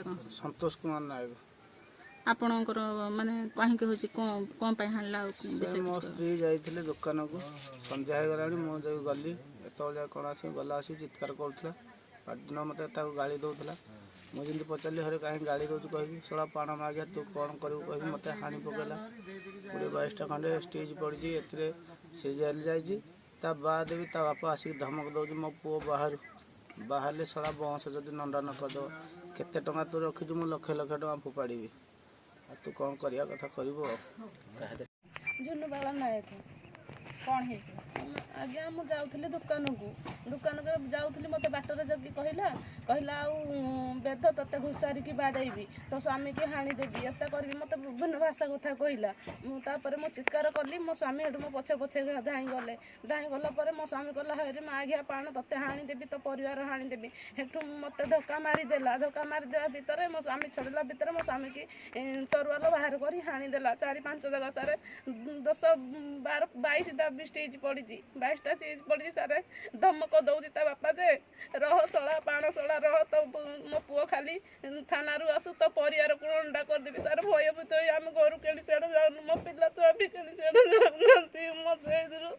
ନାଁଟା କ'ଣ? संतोष कुमार नायक। ଆପଣଙ୍କର ମାନେ କାହିଁକି ହେଉଛି କ'ଣ ପାଇଁ ହାଣିଲା ଆଉ ବିଷୟ ମୋ କିଛି ସ୍ତ୍ରୀ ଯାଇଥିଲେ ଦୋକାନକୁ, ସନ୍ଧ୍ୟା ହେଇଗଲାଣି। ମୁଁ ଯାଇ ଗଲି, ଏତେବେଳେ ଯାଏ କ'ଣ ଆସି ଗଲା ଆସି ଚିତ୍କାର କରୁଥିଲା। ପାଟିଦିନ ମୋତେ ତାକୁ ଗାଳି ଦେଉଥିଲା। ମୁଁ ଯେମିତି ପଚାରିଲି ଘରେ କାହିଁକି ଗାଳି ଦେଉଛି କହିବି, ଶଳା ପାଣ ମାଗିଆ ତୁ କ'ଣ କରିବୁ କହିବି ମୋତେ ହାଣି ପକାଇଲା। 20-22ଟା ଖଣ୍ଡେ ଷ୍ଟିଚ୍ ପଡ଼ିଛି। ଏଥିରେ ସେ ଜେଲ୍ ଯାଇଛି। ତା ବାଦ ବି ତା ବାପା ଆସିକି ଧମକ ଦେଉଛି ମୋ ପୁଅ ବାହାରିଲେ ଶଳା ବଂଶ ଯଦି ନଣ୍ଡା ନ କରିଦେବ, କେତେ ଟଙ୍କା ତୁ ରଖିଛୁ, ମୁଁ ଲକ୍ଷ ଲକ୍ଷ ଟଙ୍କା ଫୋପାଡ଼ିବି। ଆଉ ତୁ କ'ଣ କରିବା କଥା କରିବୁ ଆଉ। ଝୁନୁବାଳା ନାୟକ। କ'ଣ ହେଇଛି? ଆଜ୍ଞା ମୁଁ ଯାଉଥିଲି ଦୋକାନକୁ ଯାଉଥିଲି, ମୋତେ ବାଟରେ ଜଗି କହିଲା ଆଉ ବେଦ ତୋତେ ଘୁଷାରିକି ବାଡ଼େଇବି, ତୋ ସ୍ୱାମୀକି ହାଣିଦେବି, ଏତେ କରିବି, ମୋତେ ବିଭିନ୍ନ ଭାଷା କଥା କହିଲା। ତାପରେ ମୁଁ ଚିତ୍କାର କଲି। ମୋ ସ୍ୱାମୀ ହେଠୁ ମୋ ପଛେ ଧାଇଁଗଲା ପରେ ମୋ ସ୍ୱାମୀ କହିଲା ହଇରେ ମାଘିଆ ପାଣ ତୋତେ ହାଣିଦେବି, ତୋ ପରିବାର ହାଣିଦେବି। ହେଠୁ ମୋତେ ଧକ୍କା ମାରିଦେଲା ଭିତରେ ମୋ ସ୍ୱାମୀ ଛଡ଼ିଲା ଭିତରେ ମୋ ସ୍ୱାମୀକି ତରୁଆଲ ବାହାର କରି ହାଣିଦେଲା। 4-5 ଜାଗାରେ 10-12-22ଟା ବି ଷ୍ଟିଚ୍ ପଡ଼ିଛି। 22ଟା ଷ୍ଟିଚ୍ ପଡ଼ିଛି। ସାରେ ଧମକ ଦେଉଛି ତା ବାପା ଯେ ରହ ଶଳା ପାଣ ଶଳା ରହ, ତ ମୋ ପୁଅ ଖାଲି ଥାନାରୁ ଆସୁ, ତୋ ପରିବାରକୁ ଅଣ୍ଡା କରିଦେବି। ସାର୍ ଭୟଭୀତ ହୋଇ ଆମେ ଘରୁ କେଣି ସିଆଡ଼େ ଯାଉନୁ, ମୋ ପିଲା ଛୁଆ ବି କେଣି ସିଆଡ଼େ ଯାଉନାହାନ୍ତି। ମୋ ସେଇଥିରୁ